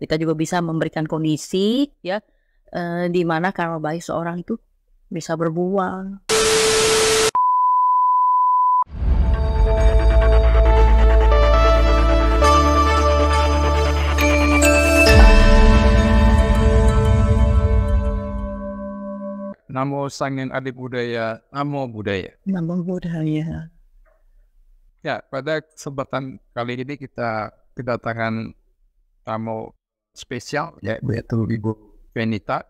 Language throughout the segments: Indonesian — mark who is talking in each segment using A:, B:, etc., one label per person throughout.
A: Kita juga bisa memberikan kondisi ya di mana karma baik seorang itu bisa berbuah.
B: Namo Sanghyang Adi Budaya, Namo Budaya.
A: Namo Buddhaya.
B: Ya, pada kesempatan kali ini kita kedatangan tamu spesial, yaitu Ibu Venita.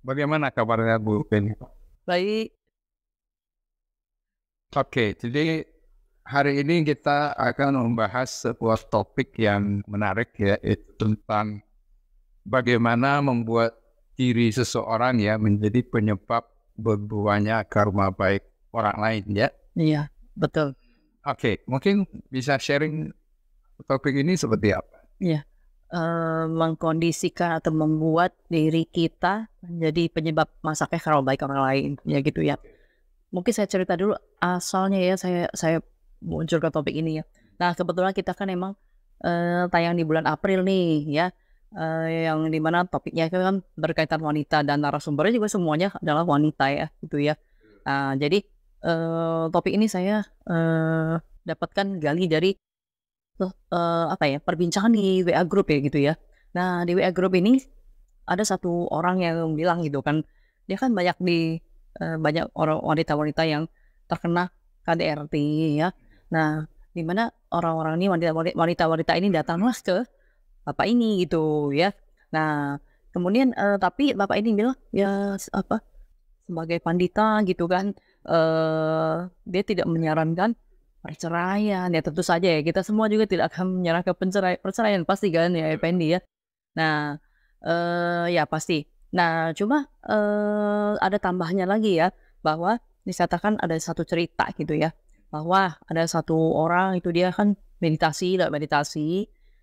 B: Bagaimana kabarnya Bu Venita?
A: Baik.
B: Oke, jadi hari ini kita akan membahas sebuah topik yang menarik, yaitu tentang bagaimana membuat diri seseorang ya menjadi penyebab berbuahnya karma baik orang lain ya.
A: Iya, betul.
B: Oke, mungkin bisa sharing topik ini seperti apa?
A: Iya, mengkondisikan atau membuat diri kita menjadi penyebab masaknya karma baik orang lain, ya gitu ya. Mungkin saya cerita dulu asalnya ya, saya muncul ke topik ini ya. Nah, kebetulan kita kan emang tayang di bulan April nih ya, yang dimana topiknya kan berkaitan wanita dan narasumbernya juga semuanya adalah wanita ya, gitu ya. Nah, jadi topik ini saya dapatkan gali dari perbincangan di WA group ya gitu ya. Nah, di WA group ini ada satu orang yang bilang gitu kan, dia kan banyak orang wanita-wanita yang terkena KDRT ya. Nah, di mana orang-orang ini wanita-wanita ini datanglah ke bapak ini gitu ya. Nah, kemudian tapi bapak ini bilang ya sebagai pandita gitu kan, dia tidak menyarankan perceraian. Ya tentu saja ya, kita semua juga tidak akan menyarankan perceraian pasti kan ya Effendi ya. Nah, ya pasti. Nah, cuma ada tambahnya lagi ya, bahwa dikatakan ada satu cerita gitu ya, bahwa ada satu orang itu dia kan meditasi,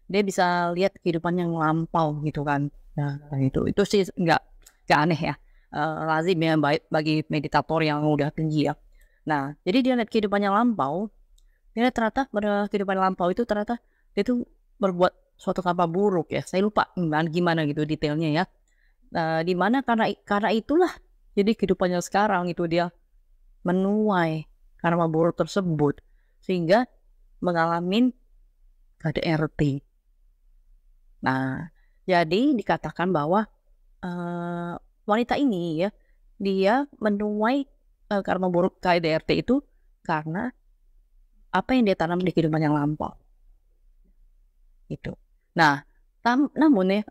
A: dia bisa lihat kehidupan yang lampau gitu kan. Nah, itu sih nggak aneh ya, lazim ya baik bagi meditator yang udah tinggi ya. Nah, jadi dia lihat kehidupan yang lampau, dia lihat ternyata pada kehidupan lampau itu ternyata dia tuh berbuat suatu karma buruk ya. Saya lupa gimana gitu detailnya ya. Nah, di mana karena itulah jadi kehidupannya sekarang itu dia menuai karma buruk tersebut sehingga mengalami KDRT. Nah, jadi dikatakan bahwa wanita ini ya, dia menuai karma buruk KDRT itu karena apa yang dia tanam di kehidupan yang lampau. Gitu. Nah, namun ya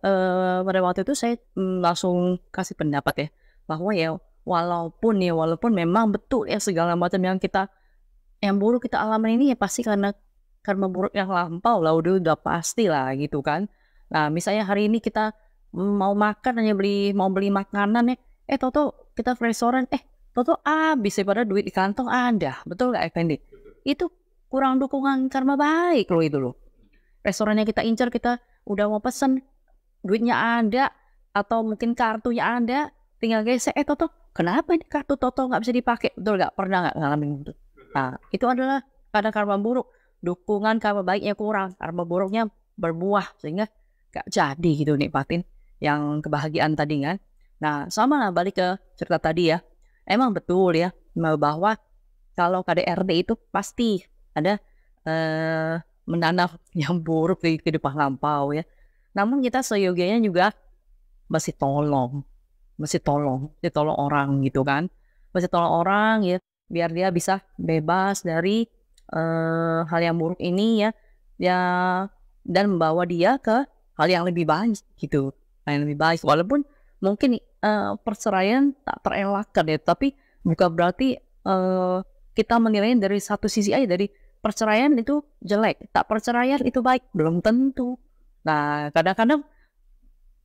A: pada waktu itu saya langsung kasih pendapat ya, bahwa ya walaupun memang betul ya segala macam yang buruk kita alami ini ya pasti karena karma buruk yang lampau lah, udah pasti lah gitu kan. Nah, misalnya hari ini kita mau makan mau beli makanan ya, toto kita ke restoran, toto habis daripada duit di kantong ada, betul nggak Effendi? Itu kurang dukungan karma baik loh itu loh. Restorannya kita incar, kita udah mau pesen, duitnya ada, atau mungkin kartunya ada, tinggal gesek, toto, kenapa ini kartu toto nggak bisa dipakai? Betul nggak? Pernah nggak ngalamin itu? Nah, itu adalah kadang karma buruk, dukungan karma baiknya kurang, karma buruknya berbuah, sehingga nggak jadi gitu nikmatin yang kebahagiaan tadi kan. Nah, sama lah balik ke cerita tadi ya, emang betul ya, bahwa kalau KDRT itu pasti ada menanam yang buruk di kehidupan lampau ya. Namun kita seyogianya juga masih tolong orang gitu kan. Masih tolong orang ya, biar dia bisa bebas dari hal yang buruk ini ya. Ya, dan membawa dia ke hal yang lebih baik gitu. Hal yang lebih baik, walaupun mungkin perceraian tak terelakkan ya, tapi bukan berarti kita menilainya dari satu sisi aja, dari perceraian itu jelek, tak perceraian itu baik, belum tentu. Nah, kadang-kadang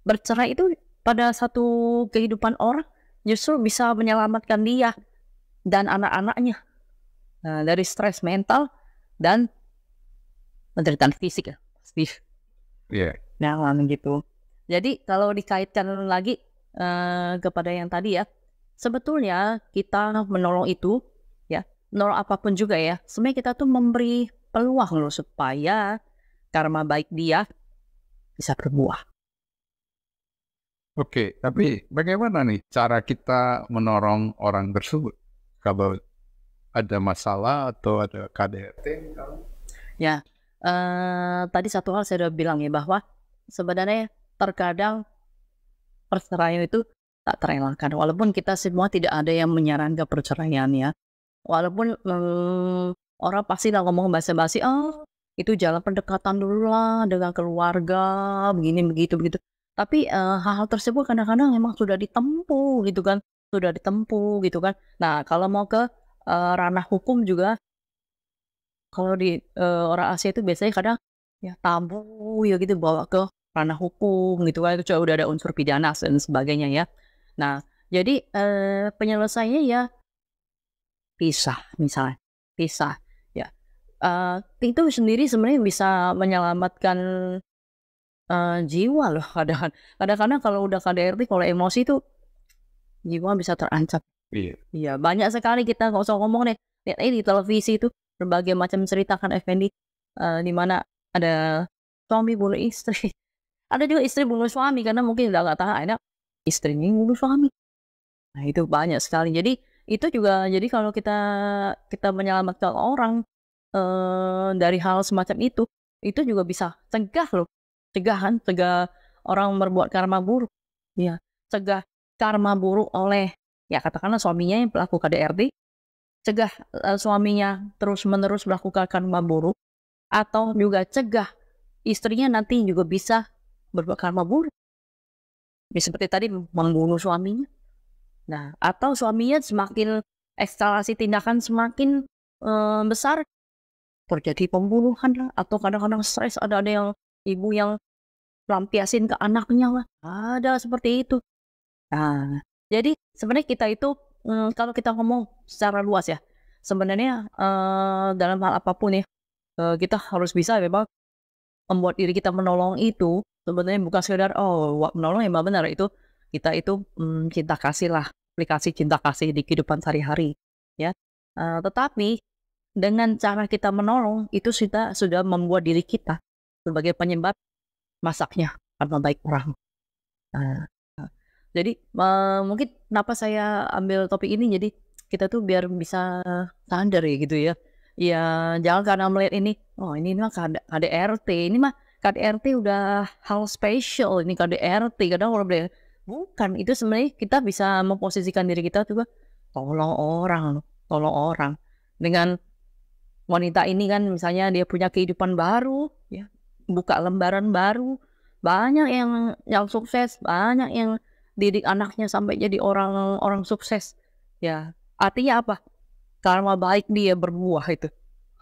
A: bercerai itu pada satu kehidupan orang justru bisa menyelamatkan dia dan anak-anaknya dari stres mental dan penderitaan fisik ya, Steve.
B: Iya.
A: Nah, gitu. Jadi kalau dikaitkan lagi kepada yang tadi ya, sebetulnya kita menolong itu ya, menolong apapun juga ya, sebenarnya kita tuh memberi peluang loh supaya karma baik dia bisa berbuah.
B: Oke, tapi bagaimana nih cara kita menolong orang tersebut kalau ada masalah atau ada KDRT misalnya?
A: Ya, tadi satu hal saya udah bilang ya, bahwa sebenarnya terkadang perceraian itu tak terelakkan. Walaupun kita semua tidak ada yang menyarankan perceraian ya. Walaupun orang pasti lah ngomong basa-basi, oh itu jalan pendekatan dulu lah dengan keluarga, begini begitu begitu. Tapi hal-hal tersebut kadang-kadang memang sudah ditempuh gitu kan, sudah ditempuh gitu kan. Nah kalau mau ke ranah hukum juga, kalau di orang Asia itu biasanya kadang ya tabu ya gitu bawa ke ranah hukum gitu kan, itu juga udah ada unsur pidana dan sebagainya ya. Nah jadi penyelesaiannya ya pisah misalnya, pisah ya. Itu sendiri sebenarnya bisa menyelamatkan jiwa loh kadang-kadang kalau udah KDRT, kalau emosi tuh jiwa bisa terancam.
B: Iya.
A: Iya, banyak sekali kita nggak usah ngomong deh, lihat aja di televisi itu berbagai macam cerita kan Effendi, di mana ada suami bunuh istri, ada juga istri bunuh suami karena mungkin udah nggak tahan akhirnya istrinya yang bunuh suami. Nah itu banyak sekali. Jadi itu juga jadi kalau kita kita menyelamatkan orang, dari hal semacam itu juga bisa cegah loh, cegah orang berbuat karma buruk. Iya, cegah karma buruk oleh, ya katakanlah suaminya yang pelaku KDRT, cegah, suaminya terus-menerus melakukan karma buruk, atau juga cegah istrinya nanti juga bisa berbuat karma buruk. Ya seperti tadi membunuh suaminya. Nah, atau suaminya semakin eskalasi tindakan semakin, besar, terjadi pembunuhan lah, atau kadang-kadang stres, ada yang ibu yang lampiasin ke anaknya lah, ada seperti itu. Nah, jadi sebenarnya kita itu, kalau kita ngomong secara luas ya, sebenarnya, dalam hal apapun ya, kita harus bisa memang membuat diri kita menolong itu, sebenarnya bukan sekedar, oh menolong emang benar, itu kita itu, cinta kasih lah, aplikasi cinta kasih di kehidupan sehari-hari, ya. Tetapi dengan cara kita menolong, itu kita sudah membuat diri kita sebagai penyebab masaknya karma baik orang. Nah, jadi, mungkin kenapa saya ambil topik ini, jadi kita tuh biar bisa sadar ya gitu ya. Ya jangan karena melihat ini, oh ini mah KDRT, ini mah KDRT udah hal spesial, ini KDRT, kadang orang bilang, bukan, itu sebenarnya kita bisa memposisikan diri kita juga tolong orang loh, tolong orang. Dengan wanita ini kan misalnya dia punya kehidupan baru ya, buka lembaran baru, banyak yang sukses, banyak yang didik anaknya sampai jadi orang sukses. Ya, artinya apa? Karma baik dia berbuah itu.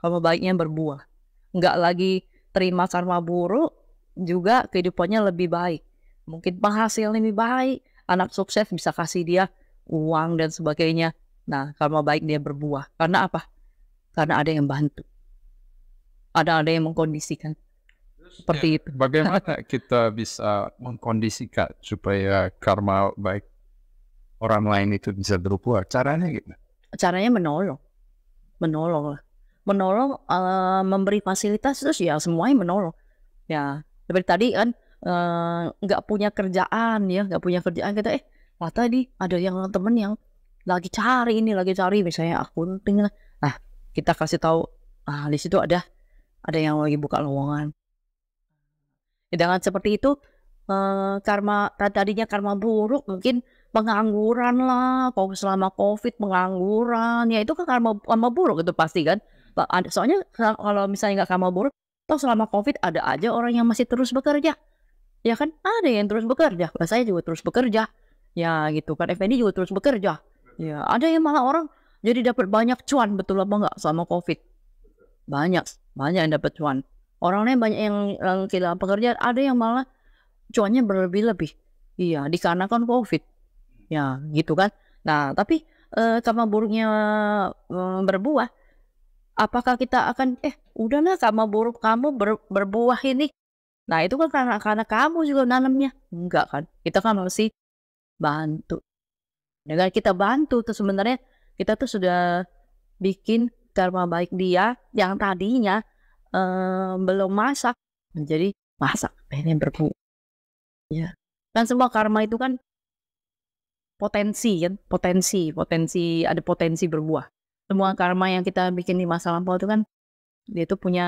A: Karma baiknya berbuah. Nggak lagi terima karma buruk, juga kehidupannya lebih baik. Mungkin penghasilan lebih baik, anak sukses bisa kasih dia uang dan sebagainya. Nah, karma baik dia berbuah. Karena apa? Karena ada yang bantu. Ada yang mengkondisikan. Seperti itu.
B: Bagaimana kita bisa mengkondisikan supaya karma baik orang lain itu bisa berbuah? Caranya gimana?
A: Caranya menolong lah. Menolong, memberi fasilitas, terus ya semuanya menolong. Ya, seperti tadi kan, nggak punya kerjaan ya, nggak punya kerjaan, kita, tadi ada yang temen yang lagi cari ini, lagi cari misalnya akunting lah. Nah, kita kasih tahu, di situ ada yang lagi buka lowongan. Dengan seperti itu, karma tadinya karma buruk, mungkin pengangguran lah, kalau selama COVID pengangguran, ya itu kan karma buruk itu pasti kan. Soalnya kalau misalnya nggak karma buruk, toh selama COVID ada aja orang yang masih terus bekerja. Ya kan, ada yang terus bekerja, saya juga terus bekerja. Ya gitu kan, Effendi juga terus bekerja. Ya, ada yang malah orang jadi dapat banyak cuan, betul apa enggak selama COVID? Banyak yang dapat cuan. Orang lain banyak yang kehilangan pekerjaan, ada yang malah cuannya berlebih-lebih. Iya, dikarenakan COVID. Ya, gitu kan. Nah, tapi karma buruknya berbuah, apakah kita akan udahlah karma buruk kamu berbuah ini. Nah, itu kan karena kamu juga nanamnya. Enggak kan. Kita kan masih bantu. Dengan kita bantu tuh sebenarnya kita tuh sudah bikin karma baik dia yang tadinya belum masak menjadi masa pengen berbuah. Ya. Dan semua karma itu kan potensi kan, potensi ada potensi berbuah. Semua karma yang kita bikin di masa lampau itu kan dia itu punya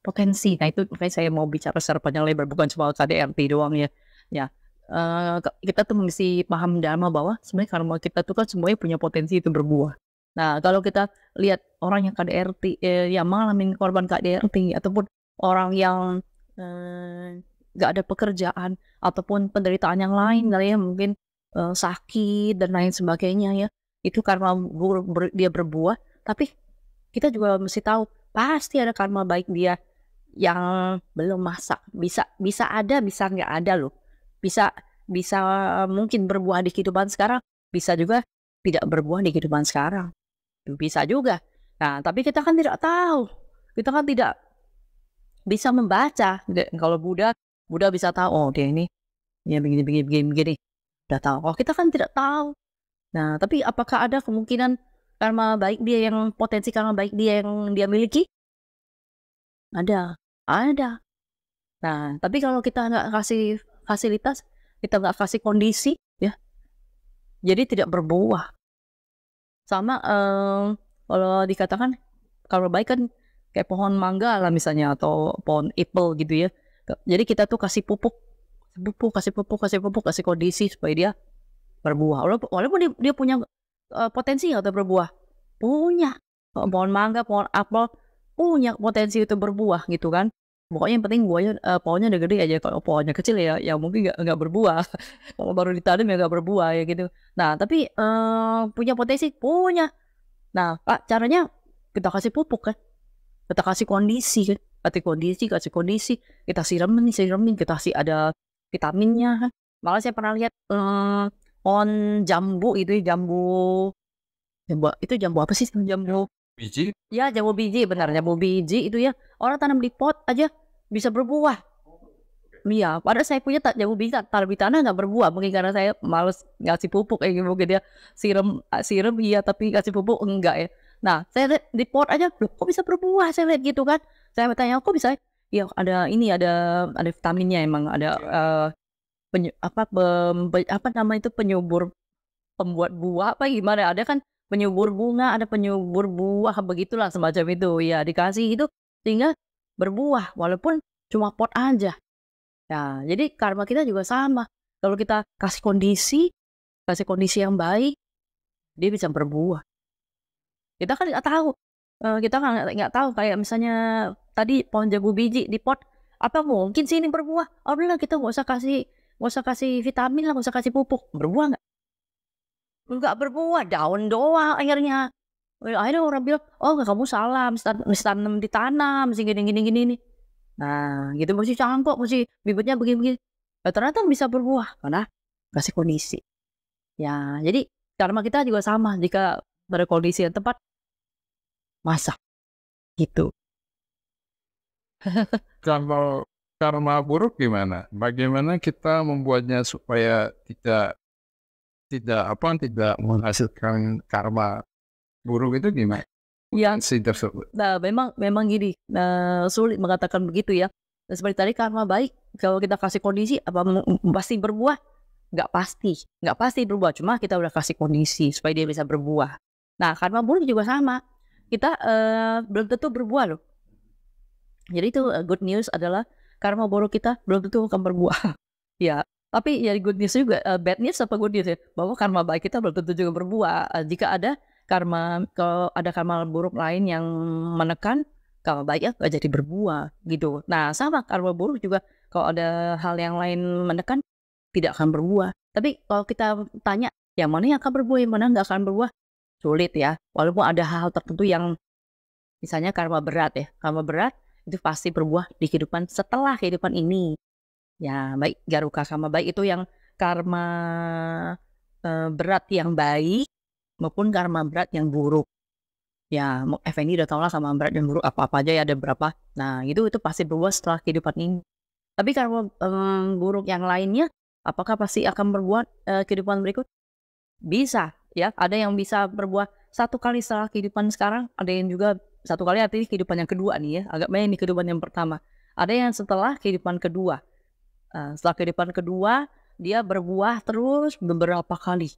A: potensi. Nah itu makanya saya mau bicara secara panjang lebar, bukan cuma KDRT doang ya. Ya, kita tuh mesti paham dharma bahwa sebenarnya karma kita tuh kan semuanya punya potensi itu berbuah. Nah kalau kita lihat orang yang KDRT, yang mengalami korban KDRT ataupun orang yang nggak ada pekerjaan ataupun penderitaan yang lain, ya mungkin sakit dan lain sebagainya ya, itu karma dia berbuah. Tapi kita juga mesti tahu pasti ada karma baik dia yang belum masak. Bisa ada, bisa nggak ada loh. Bisa mungkin berbuah di kehidupan sekarang, bisa juga tidak berbuah di kehidupan sekarang. Bisa juga. Nah, tapi kita kan tidak tahu. Kita kan tidak bisa membaca. Kalau Buddha bisa tahu, oh dia ini ya begini. Udah tahu. Oh, kita kan tidak tahu. Nah, tapi apakah ada kemungkinan karma baik dia yang potensi karma baik dia yang dia miliki? Ada. Nah, tapi kalau kita nggak kasih fasilitas, kita nggak kasih kondisi, ya, jadi tidak berbuah. Sama kalau dikatakan karma baik kan kayak pohon mangga lah misalnya atau pohon apple gitu ya. Jadi kita tuh kasih pupuk, kasih kondisi supaya dia berbuah. Walaupun dia punya potensi atau berbuah, punya. Pohon mangga, pohon apel punya potensi itu berbuah gitu kan. Pokoknya yang penting buahnya pohonnya udah gede aja. Kalau pohonnya kecil ya mungkin nggak berbuah. Kalau baru ditanam ya nggak berbuah ya gitu. Nah tapi punya potensi, punya. Nah caranya kita kasih pupuk kan, kita kasih kondisi kan, kasih kondisi, kita siramin, kita kasih ada vitaminnya kan. Malah saya pernah lihat pohon jambu itu, jambu apa sih, jambu
B: Biji?
A: ya, jambu biji, benar, jambu biji itu ya, orang tanam di pot aja bisa berbuah. Iya, padahal saya punya jambu biji taruh di tanah nggak berbuah, mungkin karena saya males ngasih pupuk kayak gitu, mungkin dia siram iya tapi kasih pupuk enggak ya. Nah saya lihat di pot aja, loh kok bisa berbuah, saya lihat gitu kan. Saya bertanya kok bisa, ya ada vitaminnya, emang ada apa nama itu, penyubur pembuat buah apa gimana, ada kan penyubur bunga, ada penyubur buah, begitulah semacam itu ya, dikasih itu sehingga berbuah walaupun cuma pot aja. Nah jadi karma kita juga sama, kalau kita kasih kondisi yang baik, dia bisa berbuah. Kita kan nggak tahu, kita kan nggak tahu, kayak misalnya tadi pohon jambu biji di pot, apa mungkin sih ini berbuah? Oh udah, kita nggak usah kasih vitamin lah, nggak usah kasih pupuk, berbuah nggak? Nggak berbuah, daun doang akhirnya. Akhirnya orang bilang, oh kamu salah, mesti tanam di tanah, mesti gini nih. Nah gitu, mesti cangkok, mesti bibitnya begini. Nah, ternyata bisa berbuah karena kasih kondisi. Ya jadi karma kita juga sama, jika pada kondisi yang tepat, masak gitu.
B: Kalau karma buruk gimana? Bagaimana kita membuatnya supaya tidak menghasilkan karma buruk, itu gimana?
A: Ya,
B: Tersebut.
A: nah memang gini, sulit mengatakan begitu ya. Nah, seperti tadi karma baik, kalau kita kasih kondisi apa pasti berbuah? Nggak pasti berbuah. Cuma kita udah kasih kondisi supaya dia bisa berbuah. Nah karma buruk juga sama, kita belum tentu berbuah loh. Jadi itu good news adalah karma buruk kita belum tentu akan berbuah. Ya, tapi ya good news juga, bad news apa good news ya, bahwa karma baik kita belum tentu juga berbuah. Jika ada kalau ada karma buruk lain yang menekan, karma baiknya nggak jadi berbuah gitu. Nah sama karma buruk juga, kalau ada hal yang lain menekan, tidak akan berbuah. Tapi kalau kita tanya yang mana yang akan berbuah, yang mana nggak akan berbuah, sulit ya. Walaupun ada hal tertentu yang misalnya karma berat ya, karma berat itu pasti berbuah di kehidupan setelah kehidupan ini. Ya baik, garuka karma baik itu yang karma berat yang baik maupun karma berat yang buruk. Ya Effendi udah tau lah karma berat dan buruk apa aja ya, ada berapa. Nah itu pasti berbuah setelah kehidupan ini. Tapi karma buruk yang lainnya, apakah pasti akan berbuah kehidupan berikut? Bisa ya, ada yang bisa berbuah satu kali setelah kehidupan sekarang, ada yang juga satu kali artinya kehidupan yang kedua nih ya, agak main di kehidupan yang pertama. Ada yang setelah kehidupan kedua. Setelah kehidupan kedua dia berbuah terus beberapa kali.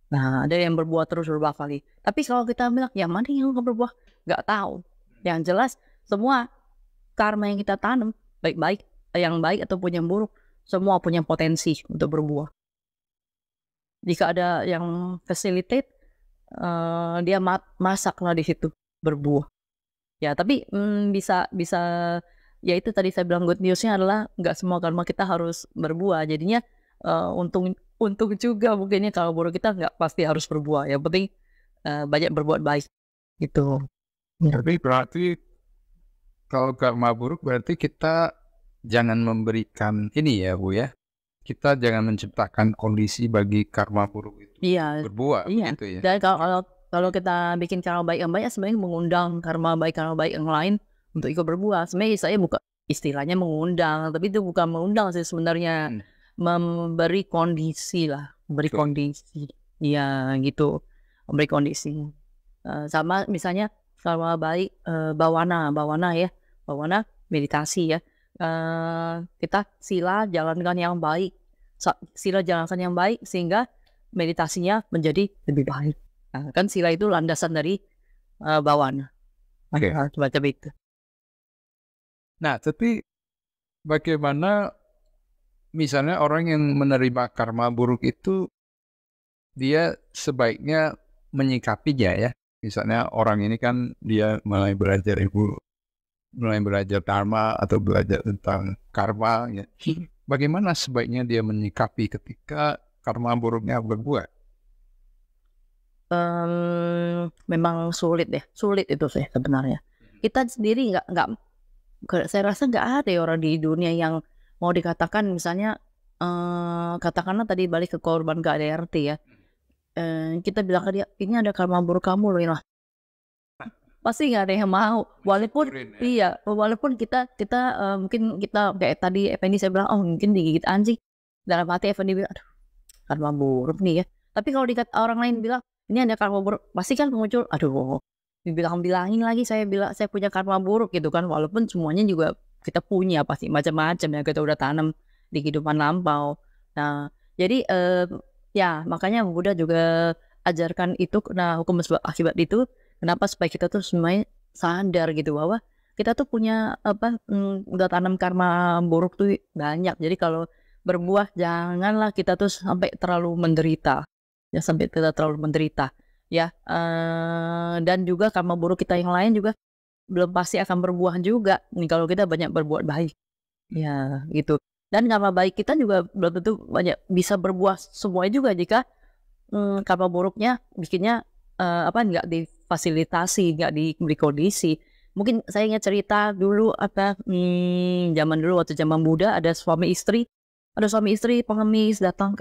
A: Nah, ada yang berbuah terus beberapa kali. Tapi kalau kita bilang yang mana yang nggak berbuah, nggak tahu. Yang jelas semua karma yang kita tanam, baik-baik, yang baik ataupun yang buruk, semua punya potensi untuk berbuah. Jika ada yang facilitate, dia masaklah di situ berbuah. Ya, tapi bisa ya itu tadi saya bilang good newsnya adalah nggak semua karma kita harus berbuah. Jadinya untung juga mungkinnya kalau buruk kita nggak pasti harus berbuah. Yang penting banyak berbuat baik gitu.
B: Tapi berarti kalau karma buruk berarti kita jangan memberikan ini ya Bu ya. Kita jangan menciptakan kondisi bagi karma buruk itu berbuah begitu ya.
A: Dan kalau kita bikin karma baik yang baik sebenarnya mengundang karma baik yang lain untuk ikut berbuah. Sebenarnya saya bukan istilahnya mengundang, tapi itu bukan mengundang sih sebenarnya. Memberi kondisi lah, kondisi. Iya gitu. Memberi kondisi. Sama misalnya karma baik bawana ya. Bawana meditasi ya. Kita sila jalankan yang baik. Sila jalankan yang baik sehingga meditasinya menjadi lebih baik. Nah, kan sila itu landasan dari bawana. Baca itu.
B: Nah, tapi bagaimana misalnya orang yang menerima karma buruk itu dia sebaiknya menyikapinya ya. Misalnya orang ini kan dia mulai belajar dharma atau belajar tentang karma ya. Bagaimana sebaiknya dia menyikapi ketika karma buruknya berbuah?
A: Memang sulit itu sih sebenarnya. Kita sendiri saya rasa nggak ada orang di dunia yang mau dikatakan misalnya katakanlah tadi balik ke korban KDRT ya. Kita bilang ke dia ini ada karma buruk kamu loh lah. Pasti nggak ada yang mau. Walaupun kita mungkin kita kayak tadi Effendi saya bilang mungkin digigit anjing. Dalam hati Effendi bilang aduh karma buruk nih ya. Tapi kalau orang lain bilang ini ada karma buruk, pasti kan muncul aduh bilangin lagi saya punya karma buruk gitu kan. Walaupun semuanya juga kita punya pasti macam-macam yang kita udah tanam di kehidupan lampau. Nah, jadi ya makanya Buddha juga ajarkan itu. Nah, hukum sebab akibat itu kenapa supaya kita tuh semuanya sadar gitu bahwa kita tuh punya udah tanam karma buruk tuh banyak. Jadi kalau berbuah janganlah kita tuh sampai terlalu menderita. Ya sampai kita terlalu menderita ya. Dan juga karma buruk kita yang lain juga belum pasti akan berbuah juga nih kalau kita banyak berbuat baik ya gitu. Dan karma baik kita juga belum tentu banyak bisa berbuah semua juga jika karma buruknya bikinnya nggak difasilitasi, nggak diberi kondisi. Mungkin saya ingat cerita dulu zaman dulu waktu zaman Buddha ada suami istri pengemis datang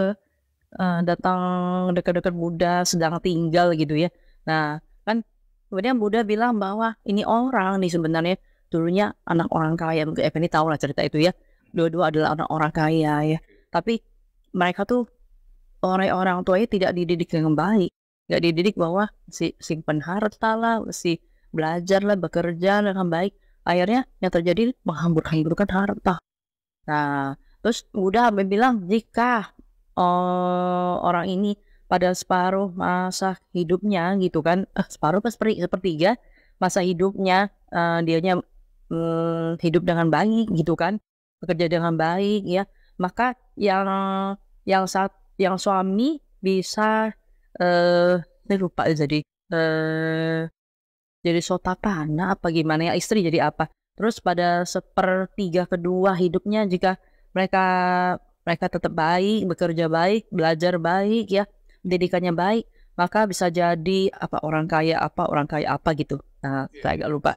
A: dekat-dekat Buddha sedang tinggal gitu ya. Nah kan kemudian Buddha bilang bahwa ini orang nih sebenarnya dulunya anak orang kaya. Mungkin Effendi tahu lah cerita itu ya. Dua-dua adalah anak orang kaya ya. Tapi mereka tuh orang tuanya tidak dididik dengan baik. Gak dididik bahwa simpan harta lah, belajar lah, bekerja dengan baik. Akhirnya yang terjadi menghambur-hamburkan harta. Nah, terus Buddha bilang jika orang ini pada separuh masa hidupnya gitu kan, separuh sepertiga masa hidupnya dianya hidup dengan baik gitu kan, bekerja dengan baik ya, maka yang suami bisa saya lupa jadi sotapana apa gimana ya, istri jadi apa. Terus pada sepertiga kedua hidupnya jika mereka tetap baik, bekerja baik, belajar baik ya, pendidikannya baik, maka bisa jadi orang kaya apa gitu. Nah, saya agak lupa.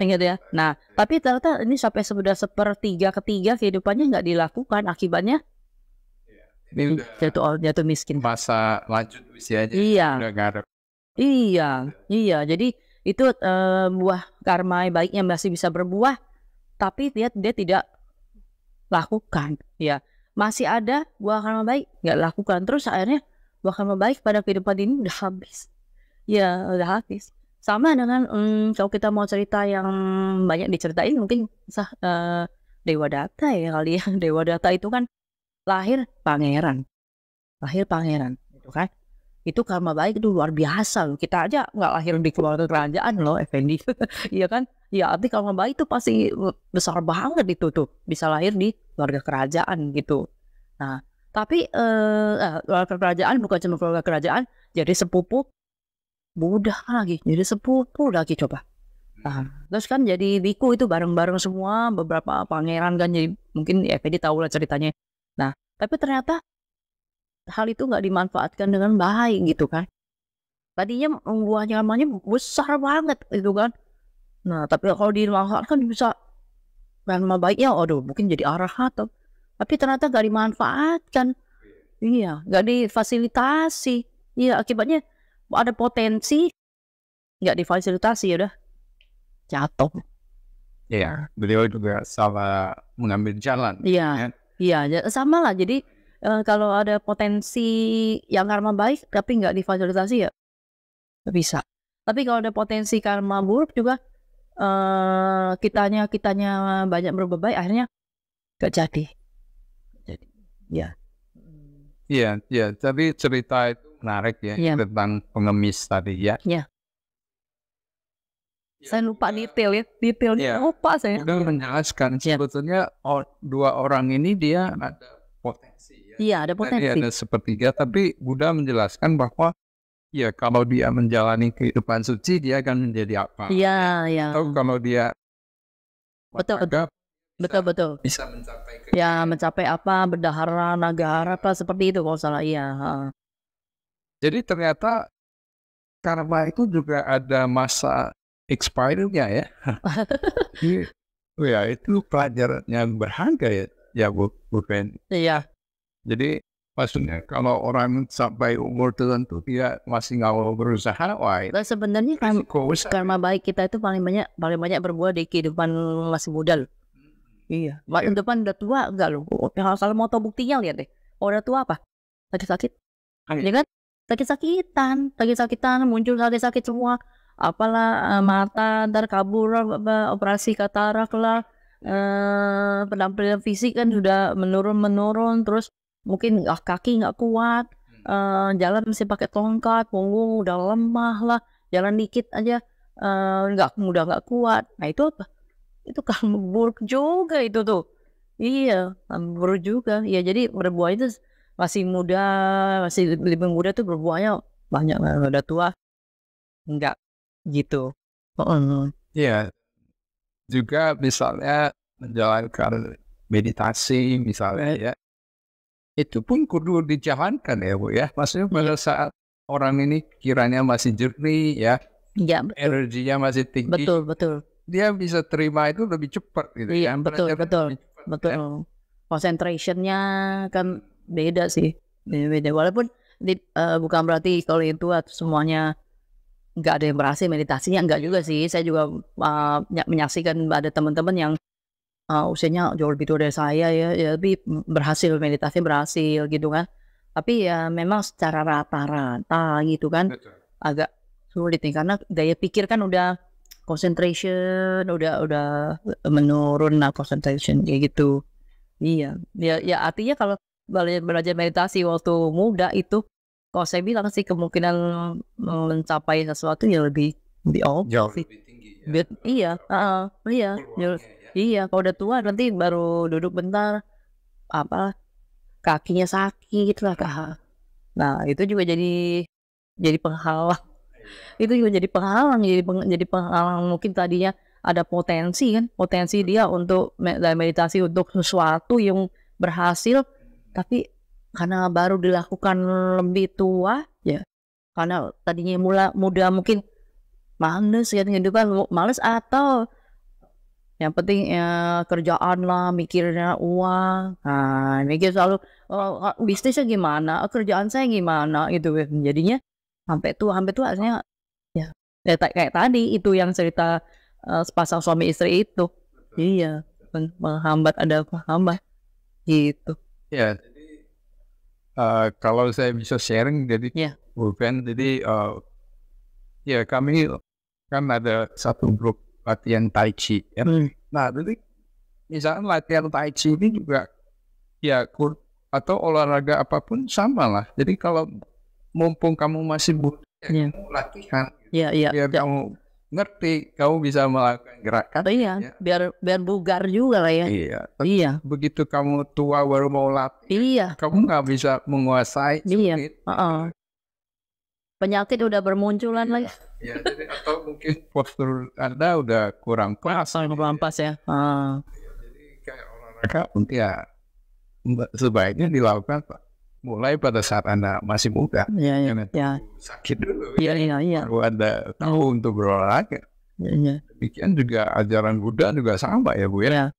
A: Ingat ya. Nah, tapi ternyata ini sampai sudah sepertiga ketiga kehidupannya nggak dilakukan, akibatnya
B: ini
A: jatuh miskin.
B: Masa lanjut usianya udah nggak ada.
A: Iya. Jadi itu buah karma baiknya masih bisa berbuah, tapi dia tidak lakukan ya. Masih ada buah karma baik nggak lakukan, terus akhirnya buah karma baik pada kehidupan ini udah habis ya, udah habis Sama dengan kalau kita mau cerita yang banyak diceritain mungkin Dewa Data ya kali ya. Dewa Data itu kan lahir pangeran gitu kan. Itu karma baik itu luar biasa loh. Kita aja nggak lahir di keluarga kerajaan loh, Effendi. Iya kan? Ya arti karma baik itu pasti besar banget itu tuh. Bisa lahir di keluarga kerajaan gitu. Nah, tapi keluarga kerajaan bukan cuma keluarga kerajaan, jadi sepupu Buddha lagi, jadi sepupu lagi coba. Nah, terus kan jadi biku itu bareng-bareng semua, beberapa pangeran kan, jadi mungkin Effendi tahu lah ceritanya. Nah, tapi ternyata hal itu nggak dimanfaatkan dengan baik gitu kan. Tadinya buahnya namanya besar banget gitu kan. Nah, tapi kalau dimanfaatkan bisa nama baiknya, aduh mungkin jadi arahat. Tapi ternyata nggak dimanfaatkan. Iya, nggak difasilitasi. Iya, akibatnya ada potensi nggak difasilitasi ya udah jatuh.
B: Iya, beliau juga salah mengambil jalan.
A: Iya, iya, sama lah. Jadi kalau ada potensi yang karma baik tapi nggak difasilitasi ya nggak bisa. Tapi kalau ada potensi karma buruk juga kitanya banyak berbuat baik akhirnya nggak jadi. Jadi, ya.
B: Iya, tapi cerita itu menarik ya,
A: Iya.
B: tentang pengemis tadi ya.
A: Iya. Saya lupa detailnya
B: Iya.
A: lupa saya.
B: Udah menjelaskan
A: Iya.
B: sebetulnya dua orang ini dia ada potensi ya.
A: Iya, ada
B: Tadi
A: potensi.
B: ada sepertiga, tapi Buddha menjelaskan bahwa ya kalau dia menjalani kehidupan suci dia akan menjadi apa.
A: Iya, iya.
B: Atau kalau dia
A: Betul, betul.
B: bisa mencapai
A: Ya, mencapai apa, bendahara, nagara apa seperti itu kalau salah. Iya, heeh.
B: Jadi ternyata karma itu juga ada masa expirednya ya. Ya itu pelajaran yang berharga ya Bu Ben.
A: Iya.
B: Jadi maksudnya kalau orang sampai umur tertentu dia masih nggak mau berusaha, wah itu
A: Nah, sebenarnya
B: risiko besar.
A: karma baik kita itu paling banyak berbuah di kehidupan masih muda loh. Iya. Waktu depan udah tua enggak loh. Kalau mau tahu buktinya lihat deh. Oh, udah tua apa? Sakit-sakit. Ya kan? Sakit-sakitan, muncul sakit-sakit semua. Apalah mata ntar kabur operasi katarak lah. Penampilan fisik kan sudah menurun terus mungkin kaki nggak kuat. Jalan masih pakai tongkat, punggung udah lemah lah. Jalan dikit aja nggak kuat. Nah, itu apa? Itu kan buruk juga itu tuh. Iya, buruk juga. Ya jadi berbuah itu masih muda, masih lebih muda tuh berbuahnya banyak. Udah tua enggak gitu.
B: Iya. Juga misalnya menjalankan meditasi misalnya ya. Itu pun kudu dijalankan ya Bu ya. Maksudnya pada saat orang ini kiranya masih jernih ya.
A: Iya,
B: energinya masih tinggi.
A: betul.
B: Dia bisa terima itu lebih cepat gitu.
A: Iya,
B: ya.
A: betul.
B: Ya.
A: Concentrationnya kan beda sih. Beda. Walaupun bukan berarti kalau itu semuanya nggak ada yang berhasil meditasinya, enggak juga sih. Saya juga menyaksikan ada teman-teman yang usianya jauh lebih tua dari saya ya tapi meditasi berhasil gitu kan. Tapi ya memang secara rata-rata gitu kan agak sulit nih karena daya pikir kan udah concentration udah menurun lah concentration kayak gitu. Iya, ya artinya kalau belajar meditasi waktu muda itu kalau saya bilang sih kemungkinan mencapai sesuatu ya lebih
B: jauh
A: sih.
B: lebih tinggi.
A: Iya, iya. Kalau udah tua nanti baru duduk bentar, apa kakinya sakit lah kak. Nah itu juga jadi penghalang. Itu juga jadi penghalang, jadi penghalang mungkin tadinya ada potensi dia untuk meditasi untuk sesuatu yang berhasil, tapi karena baru dilakukan lebih tua ya, karena tadinya muda mungkin males ya kehidupan males atau yang penting kerjaan lah mikirnya uang, nah mikir selalu bisnisnya gimana, kerjaan saya gimana gitu jadinya sampai tua artinya ya kayak tadi itu yang cerita sepasang suami istri itu. Iya, menghambat gitu.
B: Ya, jadi kalau saya bisa sharing jadi
A: Ya.
B: bukan jadi ya kami kan ada satu grup latihan Tai Chi ya. Nah, jadi misalnya latihan Tai Chi ini juga ya atau olahraga apapun sama lah. Jadi kalau mumpung kamu masih muda, kamu latihan. Biar kamu ngerti, kamu bisa melakukan gerakan.
A: Biar bugar juga lah ya.
B: Iya. Begitu kamu tua baru mau latih, kamu nggak bisa menguasai.
A: Penyakit udah bermunculan lagi.
B: Ya, jadi atau mungkin postur Anda udah kurang pas.
A: Kurang pas ya.
B: Jadi kayak olahraga ya sebaiknya dilakukan mulai pada saat Anda masih muda. Sakit dulu. Baru Anda tahu untuk berolahraga. Demikian juga ajaran Buddha juga sama ya Bu ya.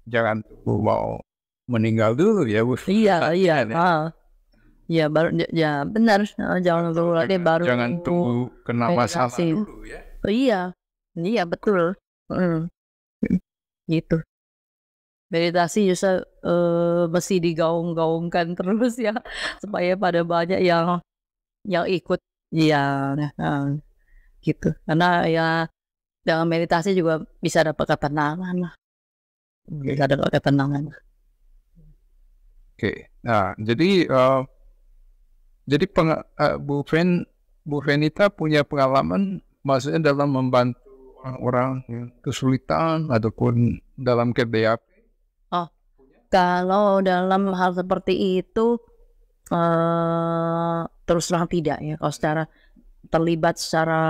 B: Jangan tunggu mau meninggal dulu ya Bu.
A: Iya baru benar, jangan tunggu lagi baru.
B: Jangan tunggu kena masalah dulu ya.
A: Iya betul. Gitu. Meditasi justru mesti digaung-gaungkan terus ya, supaya pada banyak yang ikut. Gitu. Karena ya dengan meditasi juga bisa dapat ketenangan lah. Bisa dapat ketenangan.
B: Oke. Nah, jadi Bu Venita punya pengalaman maksudnya dalam membantu orang-orang yang kesulitan ataupun dalam KBAP?
A: Kalau dalam hal seperti itu terus terang tidak ya. Kalau secara terlibat secara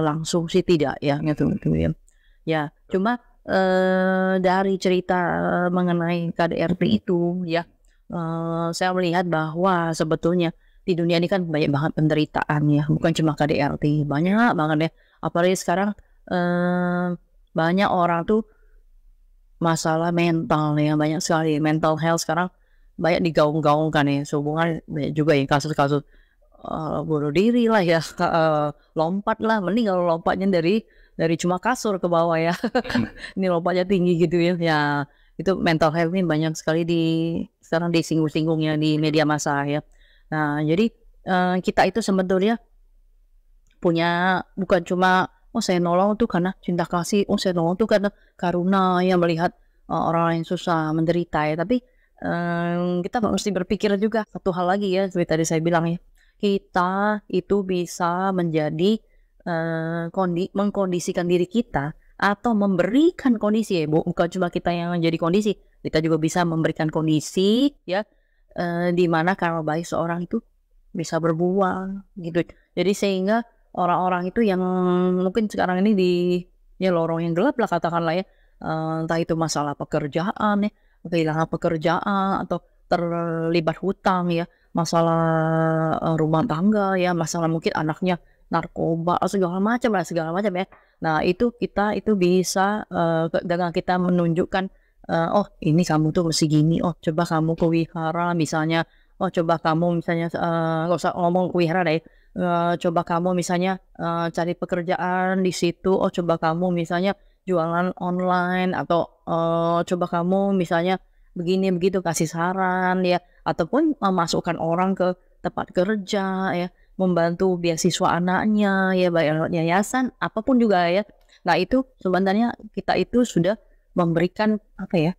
A: langsung sih tidak ya gitu ya. Ya, cuma dari cerita mengenai KDRT itu ya, saya melihat bahwa sebetulnya di dunia ini kan banyak banget penderitaan ya, bukan cuma KDRT, banyak banget ya. Apalagi sekarang banyak orang tuh masalah mental ya, banyak sekali mental health sekarang banyak digaung-gaungkan ya. Sehubungan banyak juga ya kasus-kasus bunuh diri lah ya, lompat lah, mending kalau lompatnya dari cuma kasur ke bawah ya. Ini lompatnya tinggi gitu ya. Ya itu mental health ini banyak sekali sekarang disinggung-singgung ya di media massa ya. Nah jadi kita itu sebetulnya punya bukan cuma saya nolong tuh karena cinta kasih, saya nolong tuh karena karuna ya, melihat orang yang susah menderita ya. Tapi kita mesti berpikir juga satu hal lagi ya, seperti tadi saya bilang ya, kita itu bisa menjadi mengkondisikan diri kita atau memberikan kondisi ya, bukan cuma kita yang menjadi kondisi, kita juga bisa memberikan kondisi ya, di mana karma baik seorang itu bisa berbuah gitu. Jadi sehingga orang-orang itu yang mungkin sekarang ini di lorong yang gelap lah katakanlah ya, entah itu masalah pekerjaan ya, kehilangan pekerjaan atau terlibat hutang ya, masalah rumah tangga ya, masalah mungkin anaknya narkoba segala macam ya. Nah itu kita itu bisa dengan kita menunjukkan oh ini kamu tuh mesti gini, oh coba kamu ke wihara misalnya, oh coba kamu misalnya nggak usah ngomong ke wihara deh, coba kamu misalnya cari pekerjaan di situ, oh coba kamu misalnya jualan online, atau coba kamu misalnya begini begitu, kasih saran ya, ataupun memasukkan orang ke tempat kerja ya, membantu beasiswa anaknya ya, bayar yayasan apapun juga ya. Nah itu sebenarnya kita itu sudah memberikan apa ya,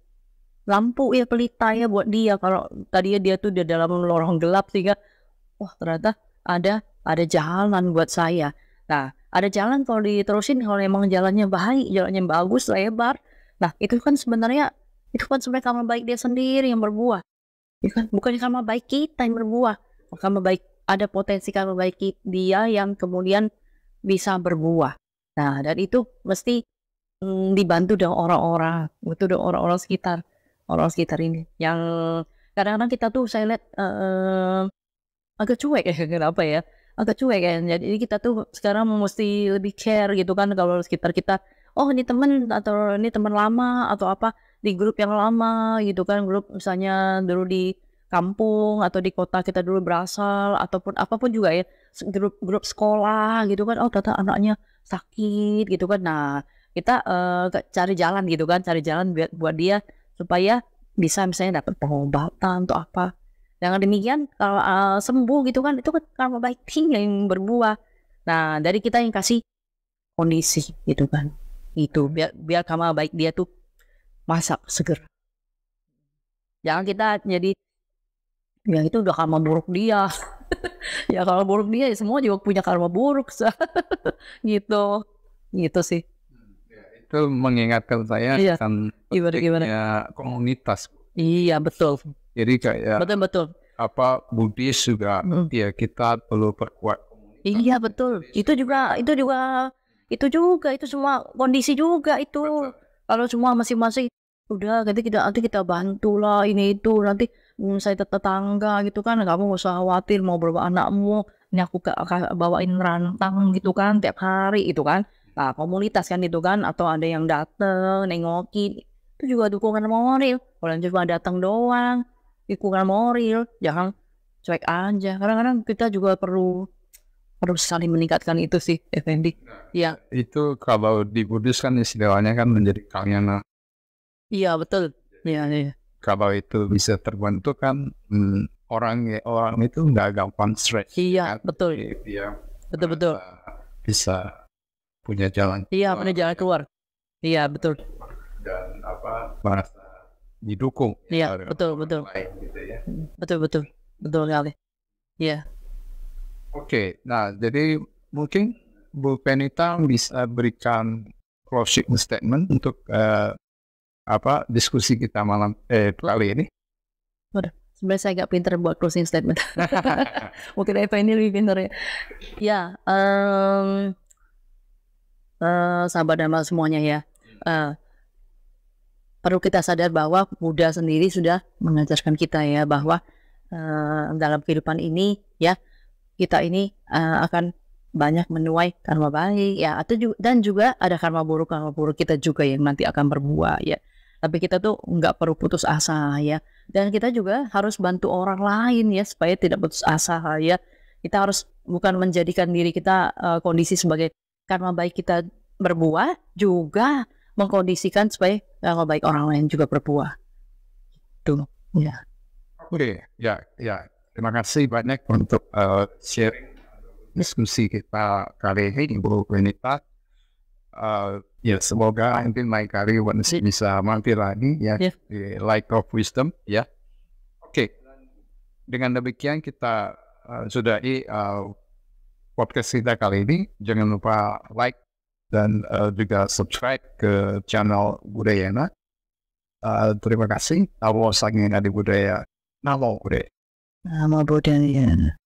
A: lampu ya, pelita ya buat dia. Kalau tadinya dia tuh di dalam lorong gelap, sehingga wah ternyata ada jalan buat saya. Nah ada jalan kalau diterusin, kalau emang jalannya baik, jalannya bagus, lebar, nah itu kan sebenarnya karma baik dia sendiri yang berbuah ya kan, bukan karma baik kita yang berbuah. Karma baik, ada potensi karma baik dia yang kemudian bisa berbuah. Nah dan itu mesti dibantu dengan orang-orang, betul, dengan orang sekitar ini yang kadang-kadang kita tuh saya lihat agak cuek ya, kenapa ya, agak cuek ya. Jadi kita tuh sekarang mesti lebih care gitu kan, kalau sekitar kita, oh ini teman atau ini teman lama atau apa, di grup yang lama gitu kan, grup misalnya dulu di kampung atau di kota kita dulu berasal, ataupun apapun juga ya, grup sekolah gitu kan, oh ternyata anaknya sakit gitu kan. Nah kita cari jalan gitu kan, cari jalan buat dia supaya bisa misalnya dapat pengobatan atau apa. Dengan demikian kalau sembuh gitu kan, itu kan karma baik yang berbuah. Nah, dari kita yang kasih kondisi gitu kan. Itu biar karma baik dia tuh masak seger. Jangan kita jadi ya itu udah karma buruk dia. Ya karma buruk dia ya semua juga punya karma buruk. Gitu. Gitu sih.
B: Itu mengingatkan saya
A: Iya.
B: tentang
A: Gimana?
B: pentingnya komunitas.
A: Iya, betul.
B: Jadi kayak
A: Betul.
B: apa Buddhis juga ya kita perlu perkuat komunitas.
A: Iya, betul. Itu juga itu semua kondisi juga itu. Kalau semua masing-masing udah nanti kita bantulah ini itu nanti saya tetangga gitu kan, kamu nggak usah khawatir mau berapa anakmu, ini aku bawain rantang gitu kan tiap hari itu kan. Nah, komunitas kan itu kan, atau ada yang dateng nengokin itu juga dukungan moral. Kalau cuma datang doang dukungan moral, jangan cuek aja. Kadang-kadang kita juga perlu saling meningkatkan itu sih, Effendi. Ya.
B: Itu kalau di Buddhis kan istilahnya kan menjadi kalyana.
A: Iya, betul. Iya.
B: Kalau itu bisa terbentuk kan orang itu nggak gampang stres.
A: Iya,
B: kan?
A: betul.
B: Dia
A: Betul.
B: bisa punya jalan.
A: Iya, punya jalan keluar. Iya, betul.
B: Dan merasa didukung.
A: Iya, betul.
B: Lain, gitu ya.
A: Betul sekali. Iya.
B: Oke, nah jadi mungkin Bu Penita bisa berikan closing statement untuk diskusi kita malam kali ini.
A: Waduh, sebenarnya saya nggak pinter buat closing statement. Mungkin Effendi lebih pinter ya. Ya, sahabat Dhamma semuanya ya. Perlu kita sadar bahwa Buddha sendiri sudah mengajarkan kita ya bahwa dalam kehidupan ini ya kita ini akan banyak menuai karma baik ya, dan juga ada karma buruk kita juga yang nanti akan berbuah ya. Tapi kita tuh nggak perlu putus asa ya, dan kita juga harus bantu orang lain ya supaya tidak putus asa ya. Kita harus bukan menjadikan diri kita kondisi sebagai karma baik kita berbuah, juga mengkondisikan supaya karma baik orang lain juga berbuah. Tuh ya.
B: Oke, ya. Terima kasih banyak untuk sharing diskusi kita kali ini, Bu Penita. Ya, semoga mungkin lain kali bisa mampir lagi ya di Light of Wisdom ya. Oke, dengan demikian kita sudahi podcast kita kali ini. Jangan lupa like dan juga subscribe ke channel Budayana. Terima kasih. Namo Sangye Adi Budaya. Namo Budaya.
A: Namo Budaya.